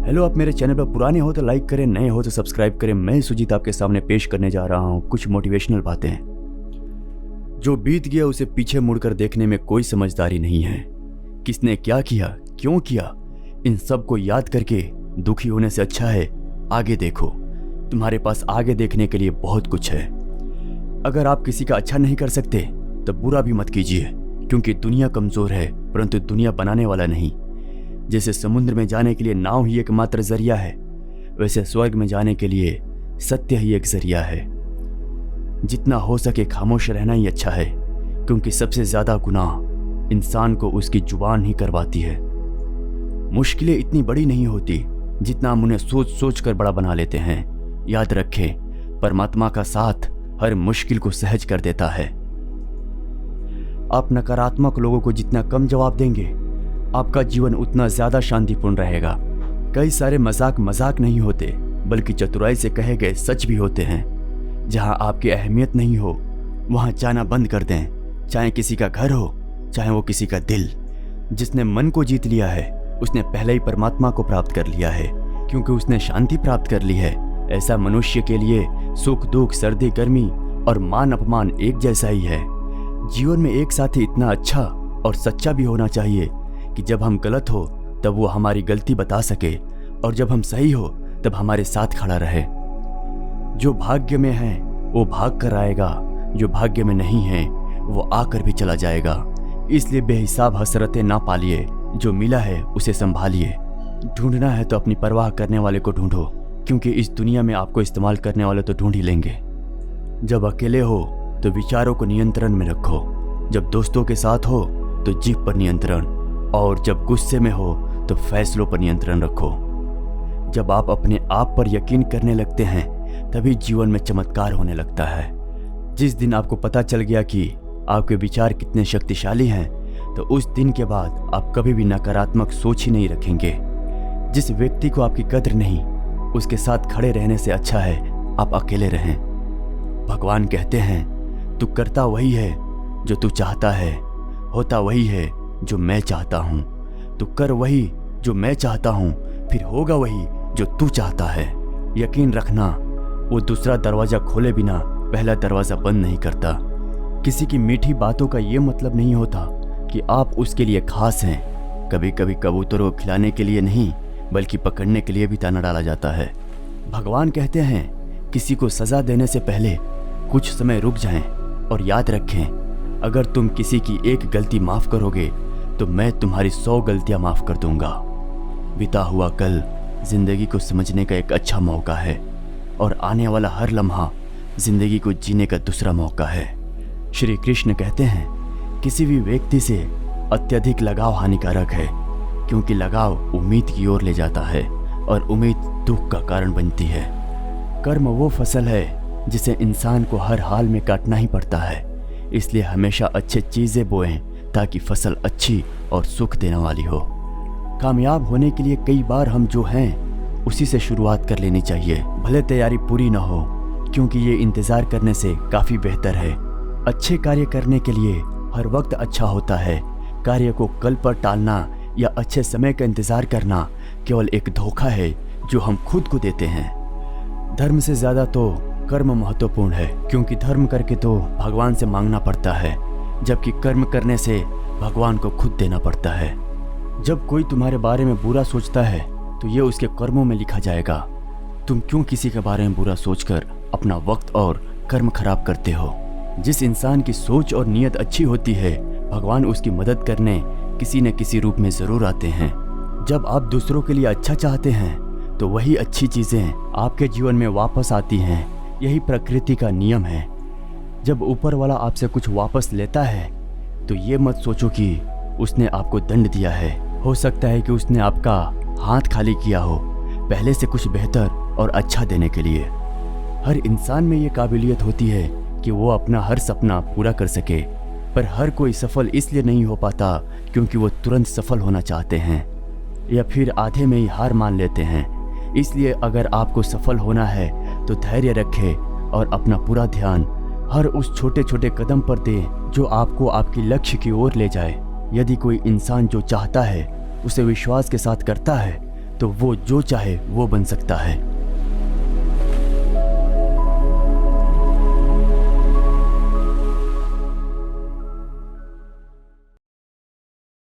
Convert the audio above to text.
Hello, आप मेरे channel पर पुराने हो तो लाइक करें, नए हो तो सब्सक्राइब करें। मैं सुजीत आपके सामने पेश करने जा रहा हूँ कुछ मोटिवेशनल बातें। जो बीत गया उसे पीछे मुड़कर देखने में कोई समझदारी नहीं है। किसने क्या किया, क्यों किया, इन सब को याद करके दुखी होने से अच्छा है आगे देखो। तुम्हारे पास आगे देखने के लिए बहुत कुछ है। अगर आप किसी का अच्छा नहीं कर सकते तो बुरा भी मत कीजिए, क्योंकि दुनिया कमजोर है परंतु दुनिया बनाने वाला नहीं। जैसे समुद्र में जाने के लिए नाव ही एकमात्र जरिया है, वैसे स्वर्ग में जाने के लिए सत्य ही एक जरिया है। जितना हो सके खामोश रहना ही अच्छा है, क्योंकि सबसे ज्यादा गुनाह इंसान को उसकी जुबान ही करवाती है। मुश्किलें इतनी बड़ी नहीं होती जितना हम उन्हें सोच सोच कर बड़ा बना लेते हैं। याद रखें, परमात्मा का साथ हर मुश्किल को सहज कर देता है। आप नकारात्मक लोगों को जितना कम जवाब देंगे, आपका जीवन उतना ज्यादा शांतिपूर्ण रहेगा। कई सारे मजाक नहीं होते, बल्कि चतुराई से कहे गए सच भी होते हैं। जहां आपकी अहमियत नहीं हो वहां जाना बंद कर दें, चाहे किसी का घर हो चाहे वो किसी का दिल। जिसने मन को जीत लिया है उसने पहले ही परमात्मा को प्राप्त कर लिया है, क्योंकि उसने शांति प्राप्त कर ली है। ऐसा मनुष्य के लिए सुख दुख, सर्दी गर्मी और मान अपमान एक जैसा ही है। जीवन में एक साथी इतना अच्छा और सच्चा भी होना चाहिए कि जब हम गलत हो तब वो हमारी गलती बता सके, और जब हम सही हो तब हमारे साथ खड़ा रहे। जो भाग्य में है वो भाग कर आएगा, जो भाग्य में नहीं है वो आकर भी चला जाएगा। इसलिए बेहिसाब हसरतें ना पालिए, जो मिला है उसे संभालिए। ढूंढना है तो अपनी परवाह करने वाले को ढूंढो, क्योंकि इस दुनिया में आपको इस्तेमाल करने वाले तो ढूंढ ही लेंगे। जब अकेले हो तो विचारों को नियंत्रण में रखो, जब दोस्तों के साथ हो तो जीभ पर नियंत्रण, और जब गुस्से में हो तो फैसलों पर नियंत्रण रखो। जब आप अपने आप पर यकीन करने लगते हैं तभी जीवन में चमत्कार होने लगता है। जिस दिन आपको पता चल गया कि आपके विचार कितने शक्तिशाली हैं, तो उस दिन के बाद आप कभी भी नकारात्मक सोच ही नहीं रखेंगे। जिस व्यक्ति को आपकी कद्र नहीं, उसके साथ खड़े रहने से अच्छा है आप अकेले रहें। भगवान कहते हैं, तू करता वही है जो तू चाहता है, होता वही है जो मैं चाहता हूँ। तू कर वही जो मैं चाहता हूँ, फिर होगा वही जो तू चाहता है। यकीन रखना, वो दूसरा दरवाजा खोले बिना पहला दरवाजा बंद नहीं करता। किसी की मीठी बातों का ये मतलब नहीं होता कि आप उसके लिए खास हैं। कभी कभी कबूतरों को खिलाने के लिए नहीं, बल्कि पकड़ने के लिए भी ताना डाला जाता है। भगवान कहते हैं, किसी को सजा देने से पहले कुछ समय रुक जाएं और याद रखें, अगर तुम किसी की एक गलती माफ करोगे तो मैं तुम्हारी 100 गलतियां माफ कर दूंगा। बीता हुआ कल जिंदगी को समझने का एक अच्छा मौका है, और आने वाला हर लम्हा जिंदगी को जीने का दूसरा मौका है। श्री कृष्ण कहते हैं, किसी भी व्यक्ति से अत्यधिक लगाव हानिकारक है, क्योंकि लगाव उम्मीद की ओर ले जाता है और उम्मीद दुख का कारण बनती है। कर्म वो फसल है जिसे इंसान को हर हाल में काटना ही पड़ता है। इसलिए हमेशा अच्छी चीजें बोएं ताकि फसल अच्छी और सुख देने वाली हो। कामयाब होने के लिए कई बार हम जो हैं उसी से शुरुआत कर लेनी चाहिए, भले तैयारी पूरी ना हो, क्योंकि ये इंतजार करने से काफी बेहतर है। अच्छे कार्य करने के लिए हर वक्त अच्छा होता है। कार्य को कल पर टालना या अच्छे समय का इंतजार करना केवल एक धोखा है जो हम खुद को देते हैं। धर्म से ज्यादा तो कर्म महत्वपूर्ण है, क्योंकि धर्म करके तो भगवान से मांगना पड़ता है, जबकि कर्म करने से भगवान को खुद देना पड़ता है। जब कोई तुम्हारे बारे में बुरा सोचता है तो ये उसके कर्मों में लिखा जाएगा। तुम क्यों किसी के बारे में बुरा सोचकर अपना वक्त और कर्म खराब करते हो? जिस इंसान की सोच और नीयत अच्छी होती है, भगवान उसकी मदद करने किसी न किसी रूप में जरूर आते हैं। जब आप दूसरों के लिए अच्छा चाहते हैं तो वही अच्छी चीजें आपके जीवन में वापस आती हैं। यही प्रकृति का नियम है। जब ऊपर वाला आपसे कुछ वापस लेता है तो ये मत सोचो कि उसने आपको दंड दिया है। हो सकता है कि उसने आपका हाथ खाली किया हो, पहले से कुछ बेहतर और अच्छा देने के लिए। हर इंसान में ये काबिलियत होती है कि वो अपना हर सपना पूरा कर सके, पर हर कोई सफल इसलिए नहीं हो पाता क्योंकि वो तुरंत सफल होना चाहते हैं या फिर आधे में ही हार मान लेते हैं। इसलिए अगर आपको सफल होना है तो धैर्य रखें और अपना पूरा ध्यान हर उस छोटे छोटे कदम पर दें जो आपको आपकी लक्ष्य की ओर ले जाए। यदि कोई इंसान जो चाहता है उसे विश्वास के साथ करता है तो वो जो चाहे वो बन सकता है।